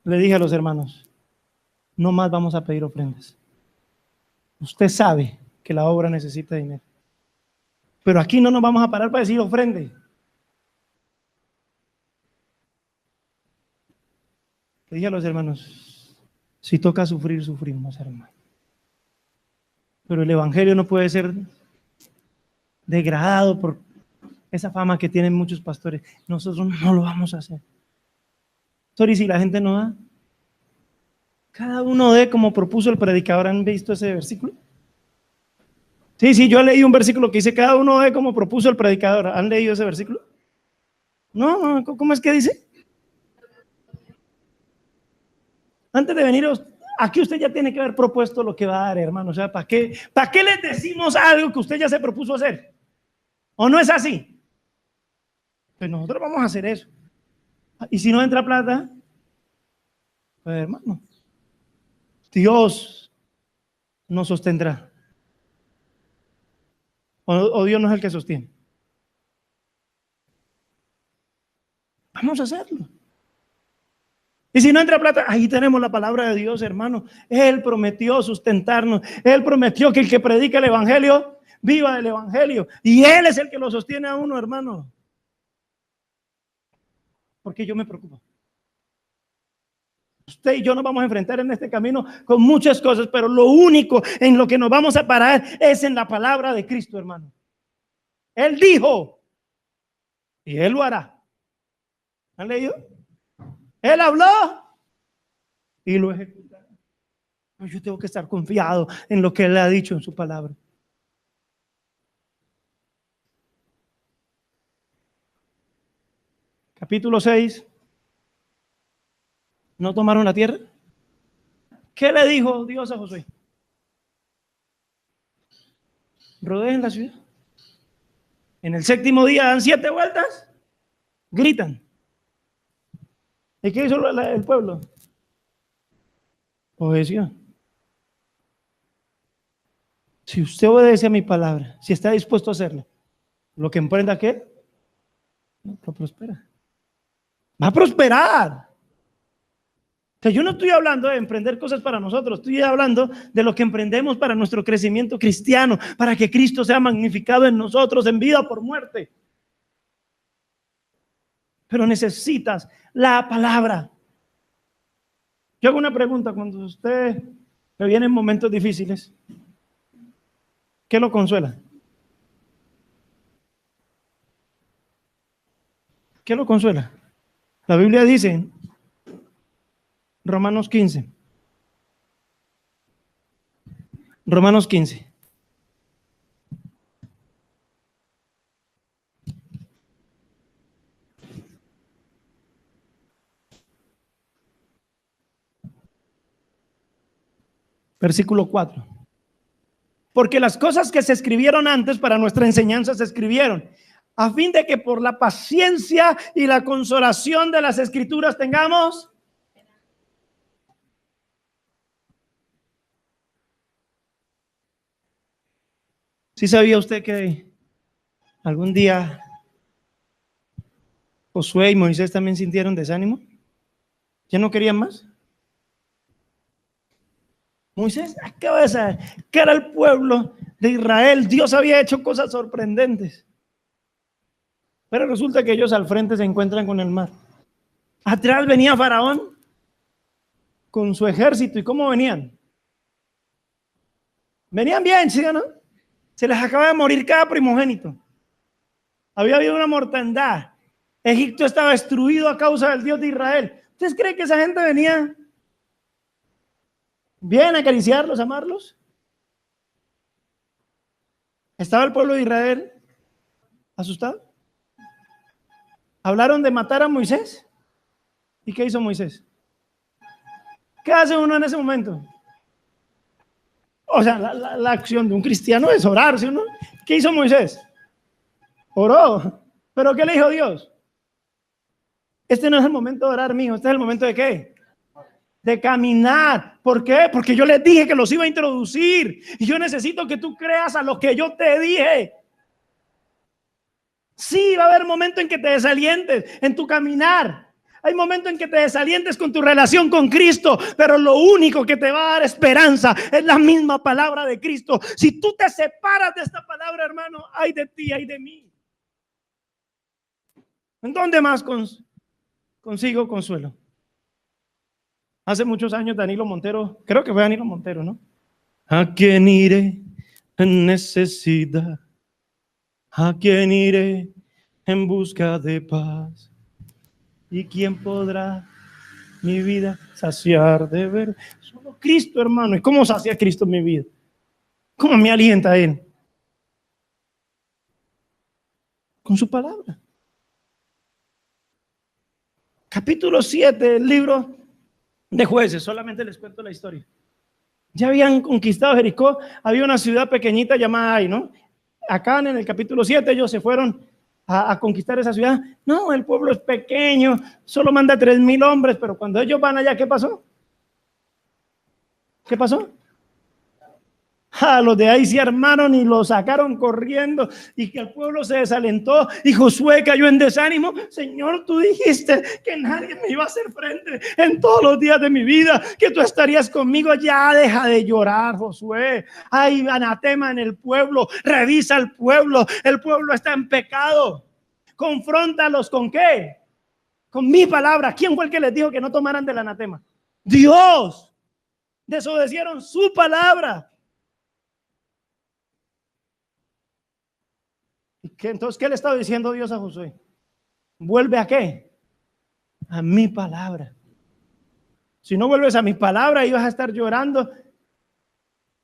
Le dije a los hermanos, no más vamos a pedir ofrendas. Usted sabe que la obra necesita dinero. Pero aquí no nos vamos a parar para decir ofrende. Le dije a los hermanos, si toca sufrir, sufrimos, hermano. Pero el evangelio no puede ser degradado por esa fama que tienen muchos pastores. Nosotros no lo vamos a hacer. Sorry, si la gente no da. Cada uno dé como propuso el predicador. ¿Han visto ese versículo? Sí, yo leí un versículo que dice cada uno dé como propuso el predicador. ¿Han leído ese versículo? No, ¿cómo es que dice? Antes de venir, aquí usted ya tiene que haber propuesto lo que va a dar, hermano. O sea, ¿para qué les decimos algo que usted ya se propuso hacer? ¿O no es así? Pues nosotros vamos a hacer eso. Y si no entra plata, pues hermano, Dios nos sostendrá. O Dios no es el que sostiene. Vamos a hacerlo. Y si no entra plata, ahí tenemos la palabra de Dios, hermano. Él prometió sustentarnos. Él prometió que el que predica el evangelio, viva el evangelio. Y Él es el que lo sostiene a uno, hermano. Porque yo me preocupo. Usted y yo nos vamos a enfrentar en este camino con muchas cosas, pero lo único en lo que nos vamos a parar es en la palabra de Cristo, hermano. Él dijo, y Él lo hará. ¿Han leído? Él habló y lo ejecutará. Yo tengo que estar confiado en lo que Él ha dicho en su palabra. Capítulo 6. ¿No tomaron la tierra? ¿Qué le dijo Dios a Josué? Rodeen la ciudad. En el 7º día dan 7 vueltas, gritan. ¿Y qué hizo el pueblo? Obedeció. Si usted obedece a mi palabra, si está dispuesto a hacerlo, lo que emprenda, ¿qué? No prospera. Va a prosperar. O sea, yo no estoy hablando de emprender cosas para nosotros, estoy hablando de lo que emprendemos para nuestro crecimiento cristiano, para que Cristo sea magnificado en nosotros, en vida o por muerte. Pero necesitas la palabra. Yo hago una pregunta: cuando usted le vienen momentos difíciles, ¿qué lo consuela? ¿Qué lo consuela? La Biblia dice, Romanos 15. Romanos 15. Versículo 4. Porque las cosas que se escribieron antes para nuestra enseñanza se escribieron, a fin de que por la paciencia y la consolación de las Escrituras tengamos. ¿Sí sabía usted que algún día Josué y Moisés también sintieron desánimo? ¿Ya no querían más? Moisés acaba de saber que era el pueblo de Israel. Dios había hecho cosas sorprendentes. Pero resulta que ellos al frente se encuentran con el mar. Atrás venía Faraón con su ejército. ¿Y cómo venían? Venían bien, ¿sí o no? Se les acaba de morir cada primogénito. Había habido una mortandad. Egipto estaba destruido a causa del Dios de Israel. ¿Ustedes creen que esa gente venía bien a acariciarlos, a amarlos? ¿Estaba el pueblo de Israel asustado? ¿Hablaron de matar a Moisés? ¿Y qué hizo Moisés? ¿Qué hace uno en ese momento? O sea, la acción de un cristiano es orar, ¿sí o no? ¿Qué hizo Moisés? Oró. ¿Pero qué le dijo Dios? Este no es el momento de orar, mijo. Este es el momento de ¿qué? De caminar. ¿Por qué? Porque yo les dije que los iba a introducir. Y yo necesito que tú creas a lo que yo te dije. Sí, va a haber momentos en que te desalientes en tu caminar. Hay momentos en que te desalientes con tu relación con Cristo, pero lo único que te va a dar esperanza es la misma palabra de Cristo. Si tú te separas de esta palabra, hermano, ay de ti, ay de mí. ¿En dónde más consigo consuelo? Hace muchos años Danilo Montero, creo que fue Danilo Montero, ¿no? ¿A quién iré en necesidad? ¿A quién iré en busca de paz? ¿Y quién podrá mi vida saciar de ver? Solo Cristo, hermano. ¿Y cómo sacia Cristo mi vida? ¿Cómo me alienta Él? Con su palabra. Capítulo 7 del libro de Jueces. Solamente les cuento la historia. Ya habían conquistado Jericó. Había una ciudad pequeñita llamada Ai, ¿no? Acá en el capítulo 7 ellos se fueron a conquistar esa ciudad. No, el pueblo es pequeño, solo manda 3,000 hombres, pero cuando ellos van allá, ¿qué pasó? ¿Qué pasó? Los de ahí se armaron y lo sacaron corriendo y que el pueblo se desalentó y Josué cayó en desánimo. Señor, tú dijiste que nadie me iba a hacer frente en todos los días de mi vida, que tú estarías conmigo. Ya deja de llorar, Josué. Hay anatema en el pueblo, revisa el pueblo está en pecado. Confróntalos ¿con qué? Con mi palabra. ¿Quién fue el que les dijo que no tomaran del anatema? Dios. Desobedecieron su palabra. Entonces, ¿qué le estaba diciendo Dios a Josué? ¿Vuelve a qué? A mi palabra. Si no vuelves a mi palabra, ibas a estar llorando.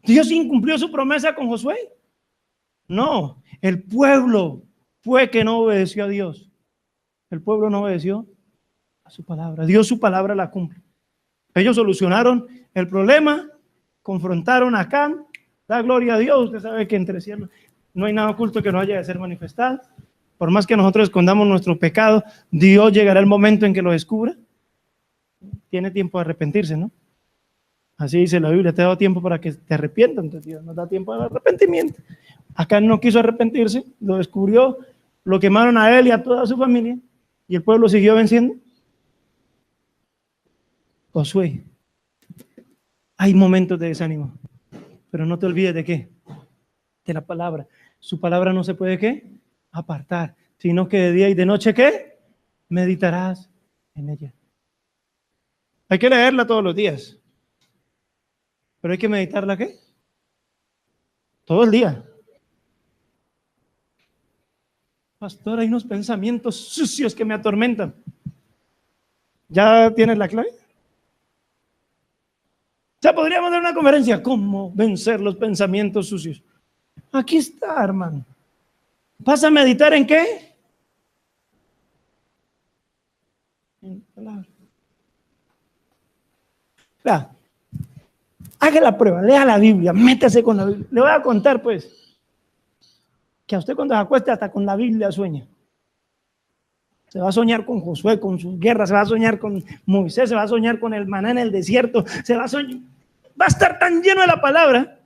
¿Dios incumplió su promesa con Josué? No, el pueblo fue que no obedeció a Dios. El pueblo no obedeció a su palabra. Dios su palabra la cumple. Ellos solucionaron el problema, confrontaron a Acán. Da gloria a Dios. Usted sabe que entre cielos no hay nada oculto que no haya de ser manifestado. Por más que nosotros escondamos nuestro pecado, Dios llegará el momento en que lo descubra. Tiene tiempo de arrepentirse, ¿no? Así dice la Biblia, te ha dado tiempo para que te arrepientas. Entonces Dios nos da tiempo de arrepentimiento. Acá no quiso arrepentirse, lo descubrió, lo quemaron a él y a toda su familia, y el pueblo siguió venciendo. Josué, hay momentos de desánimo, pero no te olvides de qué, de la palabra. Su palabra no se puede ¿qué? Apartar, sino que de día y de noche ¿qué? Meditarás en ella. Hay que leerla todos los días, pero hay que meditarla ¿qué? Todo el día. Pastor, hay unos pensamientos sucios que me atormentan. ¿Ya tienes la clave? Ya podríamos dar una conferencia, ¿cómo vencer los pensamientos sucios? Aquí está, hermano. ¿Vas a meditar en qué? En palabra. Vea, haga la prueba, lea la Biblia, métase con la Biblia. Le voy a contar, pues, que a usted cuando se acueste hasta con la Biblia sueña. Se va a soñar con Josué, con sus guerras, se va a soñar con Moisés, se va a soñar con el maná en el desierto, va a estar tan lleno de la palabra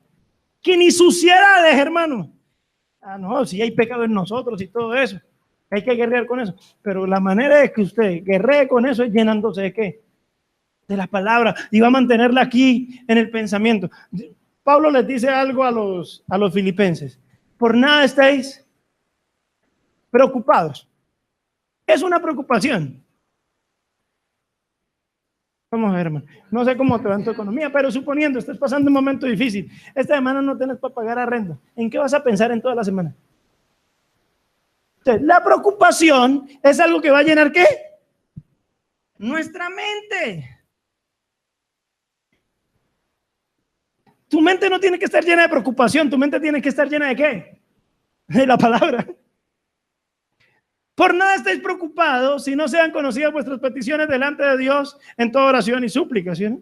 que ni suciedades, hermano. No, si hay pecado en nosotros y todo eso, hay que guerrear con eso. Pero la manera de que usted guerree con eso es llenándose de qué? De la palabra, y va a mantenerla aquí en el pensamiento. Pablo les dice algo a los filipenses: por nada estéis preocupados. Es una preocupación. Vamos a ver, hermano. No sé cómo te va en tu economía, pero suponiendo estás pasando un momento difícil, esta semana no tienes para pagar arrendo, ¿en qué vas a pensar en toda la semana? Entonces, la preocupación es algo que va a llenar ¿qué? Nuestra mente. Tu mente no tiene que estar llena de preocupación, tu mente tiene que estar llena de ¿qué? De la palabra. Por nada estáis preocupados si no sean conocidas vuestras peticiones delante de Dios en toda oración y súplica, ¿sí?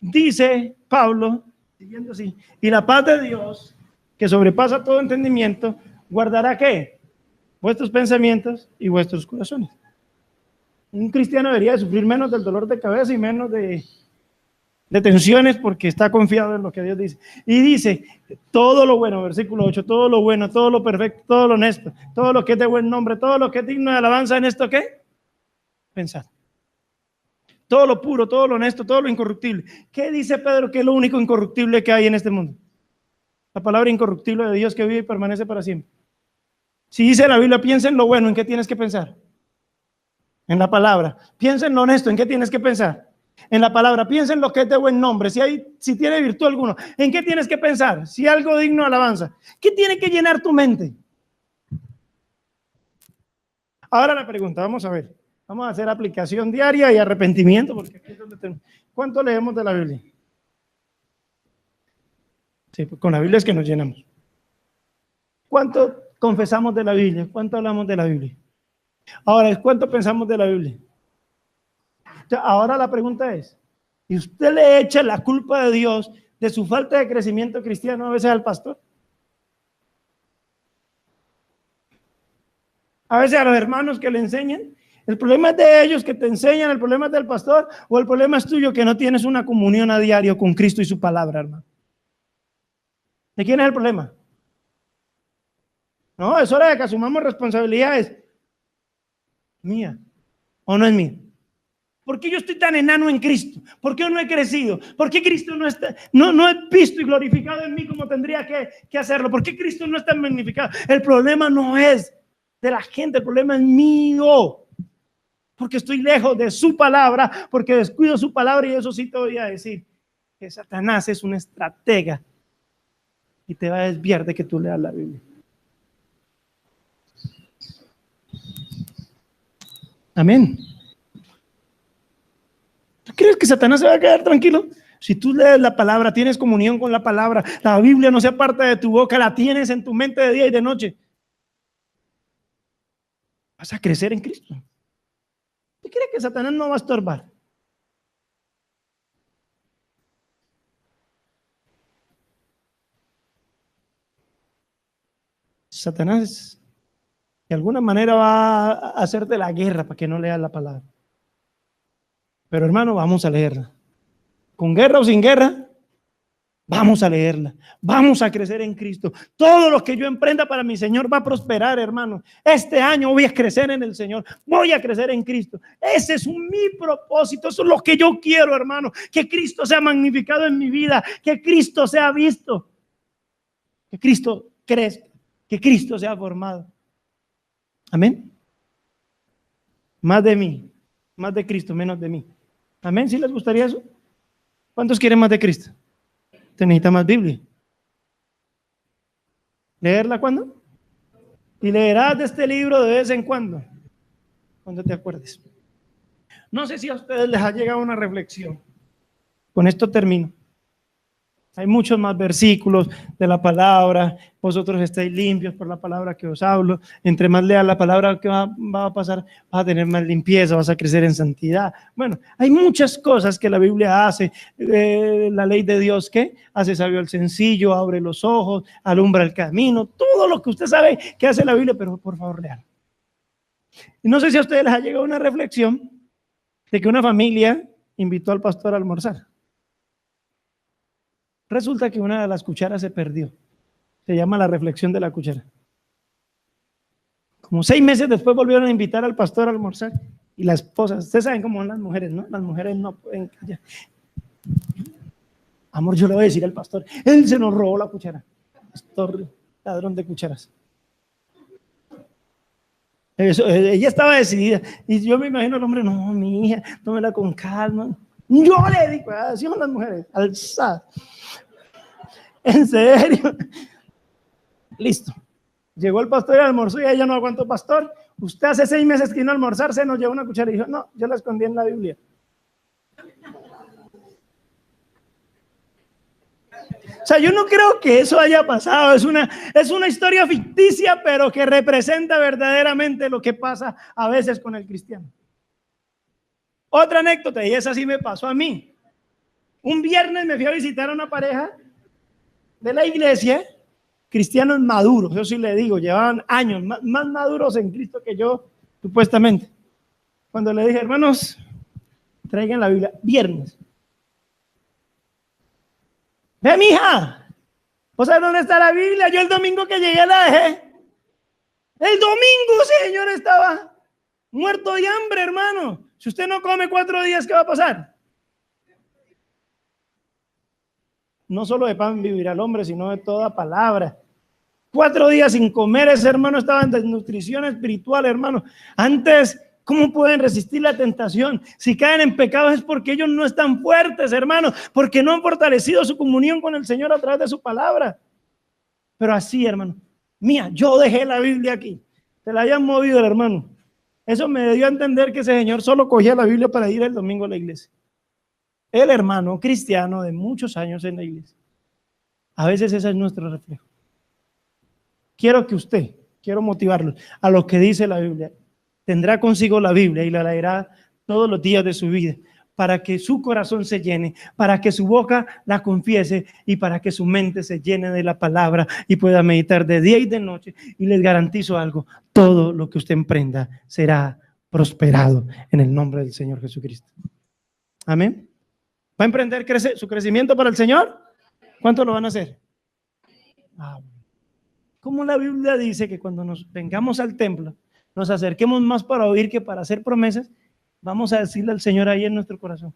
Dice Pablo, siguiendo así, y la paz de Dios, que sobrepasa todo entendimiento, guardará ¿qué? Vuestros pensamientos y vuestros corazones. Un cristiano debería sufrir menos del dolor de cabeza y menos de tensiones porque está confiado en lo que Dios dice. Y dice, todo lo bueno, versículo 8, todo lo bueno, todo lo perfecto, todo lo honesto, todo lo que es de buen nombre, todo lo que es digno de alabanza, ¿en esto qué? Pensad. Todo lo puro, todo lo honesto, todo lo incorruptible. ¿Qué dice Pedro que es lo único incorruptible que hay en este mundo? La palabra incorruptible de Dios que vive y permanece para siempre. Si dice la Biblia, piensa en lo bueno, ¿en qué tienes que pensar? En la palabra. Piensa en lo honesto, ¿en qué tienes que pensar? En la palabra. Piensa en lo que es de buen nombre, si tiene virtud alguna, ¿en qué tienes que pensar? Si algo digno de alabanza, ¿qué tiene que llenar tu mente? Ahora la pregunta, vamos a ver, vamos a hacer aplicación diaria y arrepentimiento, porque aquí es donde tenemos. ¿Cuánto leemos de la Biblia? Sí, con la Biblia es que nos llenamos. ¿Cuánto confesamos de la Biblia? ¿Cuánto hablamos de la Biblia? Ahora, ¿cuánto pensamos de la Biblia? Ahora la pregunta es, ¿y usted le echa la culpa de Dios de su falta de crecimiento cristiano a veces al pastor? A veces a los hermanos que le enseñan, el problema es de ellos que te enseñan, el problema es del pastor, o el problema es tuyo que no tienes una comunión a diario con Cristo y su palabra, hermano. ¿De quién es el problema? No, es hora de que asumamos responsabilidades. Mía, o no es mía. ¿Por qué yo estoy tan enano en Cristo? ¿Por qué no he crecido? ¿Por qué Cristo no he visto y glorificado en mí como tendría que hacerlo? ¿Por qué Cristo no está magnificado? El problema no es de la gente, el problema es mío. Porque estoy lejos de su palabra, porque descuido su palabra, y eso sí te voy a decir, que Satanás es un estratega y te va a desviar de que tú leas la Biblia. Amén. ¿Tú crees que Satanás se va a quedar tranquilo? Si tú lees la palabra, tienes comunión con la palabra, la Biblia no se aparta de tu boca, la tienes en tu mente de día y de noche, vas a crecer en Cristo. ¿Tú crees que Satanás no va a estorbar? Satanás de alguna manera va a hacerte la guerra para que no leas la palabra. Pero hermano, vamos a leerla. Con guerra o sin guerra, vamos a leerla. Vamos a crecer en Cristo. Todo lo que yo emprenda para mi Señor va a prosperar, hermano. Este año voy a crecer en el Señor. Voy a crecer en Cristo. Ese es mi propósito. Eso es lo que yo quiero, hermano. Que Cristo sea magnificado en mi vida. Que Cristo sea visto. Que Cristo crezca. Que Cristo sea formado. Amén. Más de mí. Más de Cristo, menos de mí. Amén. ¿Sí les gustaría eso? ¿Cuántos quieren más de Cristo? Te necesita más Biblia. ¿Leerla cuándo? Y leerás de este libro de vez en cuando te acuerdes. No sé si a ustedes les ha llegado una reflexión. Con esto termino. Hay muchos más versículos de la palabra. Vosotros estáis limpios por la palabra que os hablo. Entre más leas la palabra, que va a pasar, vas a tener más limpieza, vas a crecer en santidad. Bueno, hay muchas cosas que la Biblia hace. La ley de Dios, ¿qué? Hace sabio al sencillo, abre los ojos, alumbra el camino. Todo lo que usted sabe que hace la Biblia, pero por favor, lean. Y no sé si a ustedes les ha llegado una reflexión de que una familia invitó al pastor a almorzar. Resulta que una de las cucharas se perdió. Se llama la reflexión de la cuchara. Como 6 meses después volvieron a invitar al pastor a almorzar. Y la esposa, ustedes saben cómo son las mujeres, ¿no? Las mujeres no pueden callar. Amor, yo le voy a decir al pastor, él se nos robó la cuchara. Pastor, ladrón de cucharas. Ella estaba decidida. Y yo me imagino al hombre, no, mi hija, tómela con calma. Yo le digo, así son las mujeres, alzadas. ¿En serio? Listo. Llegó el pastor y almorzó y ella no aguantó. Pastor, usted hace 6 meses que no almorzarse, nos llevó una cuchara y dijo, no, yo la escondí en la Biblia. O sea, yo no creo que eso haya pasado. Es una historia ficticia, pero que representa verdaderamente lo que pasa a veces con el cristiano. Otra anécdota, y esa sí me pasó a mí. Un viernes me fui a visitar a una pareja de la iglesia, cristianos maduros, yo sí le digo, llevaban años, más maduros en Cristo que yo, supuestamente. Cuando le dije, hermanos, traigan la Biblia, viernes. Ve, mija, ¿vos sabés dónde está la Biblia? Yo el domingo que llegué la dejé. El domingo, señor, estaba muerto de hambre, hermano. Si usted no come 4 días, ¿qué va a pasar? No solo de pan vivirá el hombre, sino de toda palabra. 4 días sin comer, ese hermano estaba en desnutrición espiritual, hermano. Antes, ¿cómo pueden resistir la tentación? Si caen en pecado es porque ellos no están fuertes, hermano, porque no han fortalecido su comunión con el Señor a través de su palabra. Pero así, hermano, mía, yo dejé la Biblia aquí. Se la hayan movido el hermano. Eso me dio a entender que ese señor solo cogía la Biblia para ir el domingo a la iglesia. El hermano cristiano de muchos años en la iglesia. A veces ese es nuestro reflejo. Quiero motivarlo a lo que dice la Biblia. Tendrá consigo la Biblia y la leerá todos los días de su vida. para que su corazón se llene, para que su boca la confiese y para que su mente se llene de la palabra y pueda meditar de día y de noche. Y les garantizo algo, todo lo que usted emprenda será prosperado en el nombre del Señor Jesucristo. Amén. ¿Va a emprender su crecimiento para el Señor? ¿Cuánto lo van a hacer? Como la Biblia dice que cuando nos vengamos al templo, nos acerquemos más para oír que para hacer promesas, vamos a decirle al Señor ahí en nuestro corazón: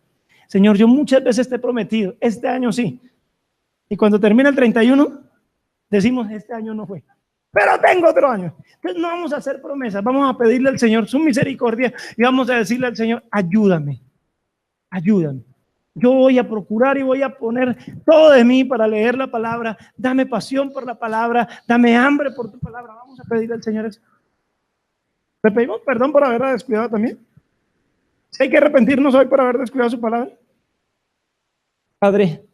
Señor, yo muchas veces te he prometido, este año sí. Y cuando termina el 31, decimos, este año no fue, pero tengo otro año. Entonces no vamos a hacer promesas, vamos a pedirle al Señor su misericordia y vamos a decirle al Señor: ayúdame, ayúdame. Yo voy a procurar y voy a poner todo de mí para leer la palabra. Dame pasión por la palabra, dame hambre por tu palabra. Vamos a pedirle al Señor eso. ¿Le pedimos perdón por haberla descuidado también? ¿Hay que arrepentirnos hoy por haber descuidado su palabra? Padre,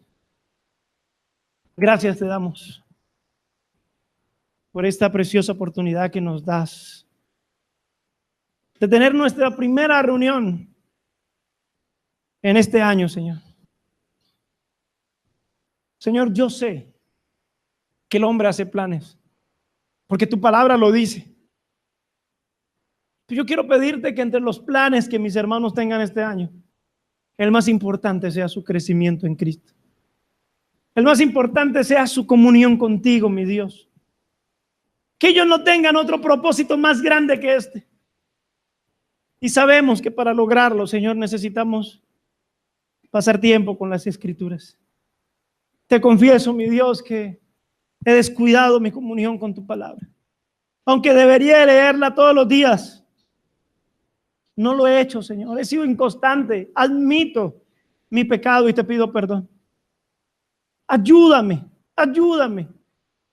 gracias te damos por esta preciosa oportunidad que nos das de tener nuestra primera reunión en este año, Señor. Señor, yo sé que el hombre hace planes, porque tu palabra lo dice. Yo quiero pedirte que entre los planes que mis hermanos tengan este año, el más importante sea su crecimiento en Cristo. El más importante sea su comunión contigo, mi Dios. Que ellos no tengan otro propósito más grande que este. Y sabemos que para lograrlo, Señor, necesitamos pasar tiempo con las Escrituras. Te confieso, mi Dios, que he descuidado mi comunión con tu palabra. Aunque debería leerla todos los días, no lo he hecho, Señor. He sido inconstante. Admito mi pecado y te pido perdón. Ayúdame, ayúdame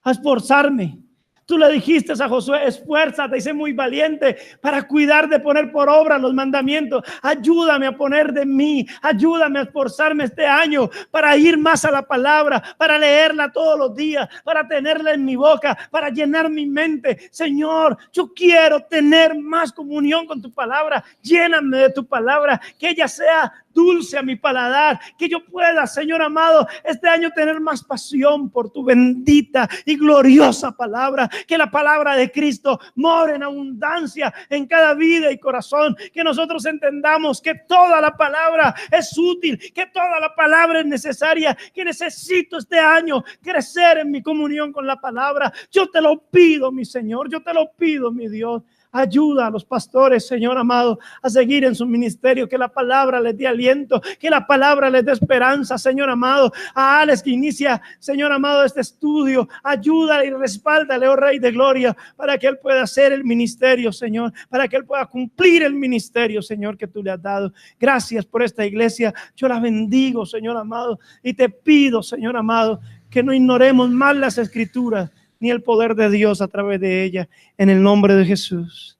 a esforzarme. Tú le dijiste a Josué: esfuérzate y sé muy valiente para cuidar de poner por obra los mandamientos. Ayúdame a poner de mí, ayúdame a esforzarme este año para ir más a la palabra, para leerla todos los días, para tenerla en mi boca, para llenar mi mente. Señor, yo quiero tener más comunión con tu palabra. Lléname de tu palabra, que ella sea dulce a mi paladar, que yo pueda, Señor amado, este año tener más pasión por tu bendita y gloriosa palabra. Que la palabra de Cristo more en abundancia en cada vida y corazón. Que nosotros entendamos que toda la palabra es útil, que toda la palabra es necesaria, que necesito este año crecer en mi comunión con la palabra. Yo te lo pido, mi Señor, yo te lo pido, mi Dios. Ayuda a los pastores, Señor amado, a seguir en su ministerio, que la palabra les dé aliento, que la palabra les dé esperanza, Señor amado. A Alex, que inicia, Señor amado, este estudio, ayúdale y respáldale, oh Rey de Gloria, para que él pueda hacer el ministerio, Señor, para que él pueda cumplir el ministerio, Señor, que tú le has dado. Gracias por esta iglesia, yo la bendigo, Señor amado, y te pido, Señor amado, que no ignoremos más las Escrituras, ni el poder de Dios a través de ella, en el nombre de Jesús.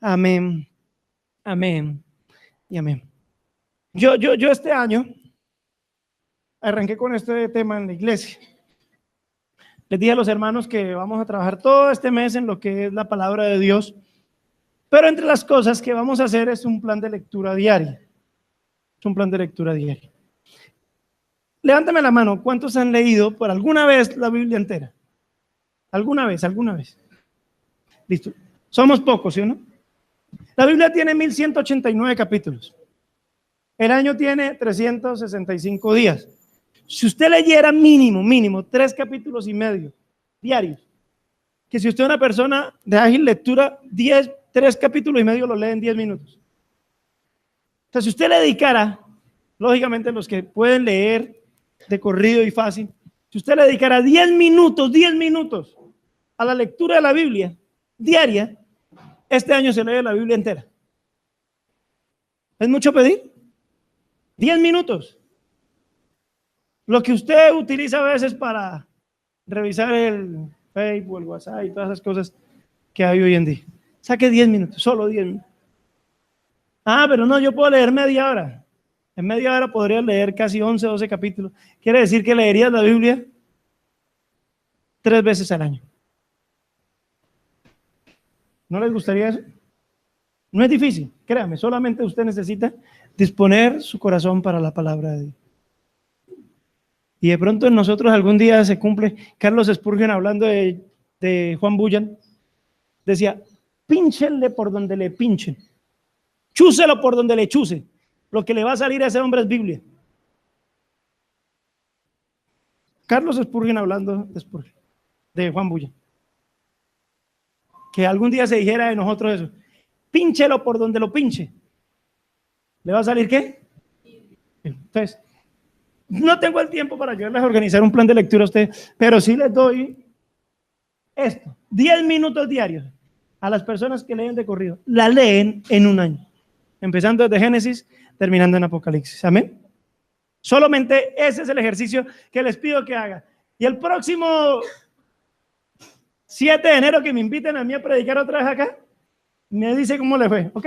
Amén, amén y amén. Yo este año arranqué con este tema en la iglesia. Les dije a los hermanos que vamos a trabajar todo este mes en lo que es la palabra de Dios, pero entre las cosas que vamos a hacer es un plan de lectura diaria. Es un plan de lectura diaria. Levántame la mano, ¿cuántos han leído por alguna vez la Biblia entera? ¿Alguna vez? Listo. Somos pocos, ¿sí o no? La Biblia tiene 1189 capítulos. El año tiene 365 días. Si usted leyera mínimo 3 capítulos y medio diarios, que si usted es una persona de ágil lectura, 3 capítulos y medio lo lee en 10 minutos. O sea, si usted le dedicara, lógicamente los que pueden leer de corrido y fácil, si usted le dedicara 10 minutos a la lectura de la Biblia diaria, este año se lee la Biblia entera. ¿Es mucho pedir? 10 minutos. Lo que usted utiliza a veces para revisar el Facebook, el WhatsApp y todas esas cosas que hay hoy en día. Saque 10 minutos, solo 10 minutos. Pero no, yo puedo leer media hora. En media hora podría leer casi 11, 12 capítulos. Quiere decir que leerías la Biblia 3 veces al año. ¿No les gustaría eso? No es difícil, créame, solamente usted necesita disponer su corazón para la palabra de Dios. Y de pronto en nosotros algún día se cumple. Carlos Spurgeon, hablando de Juan Bunyan, decía, pínchenle por donde le pinchen, chúselo por donde le chuse, lo que le va a salir a ese hombre es Biblia. Carlos Spurgeon hablando de Juan Bunyan. Que algún día se dijera de nosotros eso, pínchelo por donde lo pinche. ¿Le va a salir qué? Entonces, no tengo el tiempo para ayudarles a organizar un plan de lectura a ustedes, pero sí les doy esto, 10 minutos diarios a las personas que leen de corrido. La leen en un año, empezando desde Génesis, terminando en Apocalipsis. Amén. Solamente ese es el ejercicio que les pido que hagan. Y el próximo 7 de enero que me inviten a mí a predicar otra vez acá, me dice cómo le fue, ¿ok?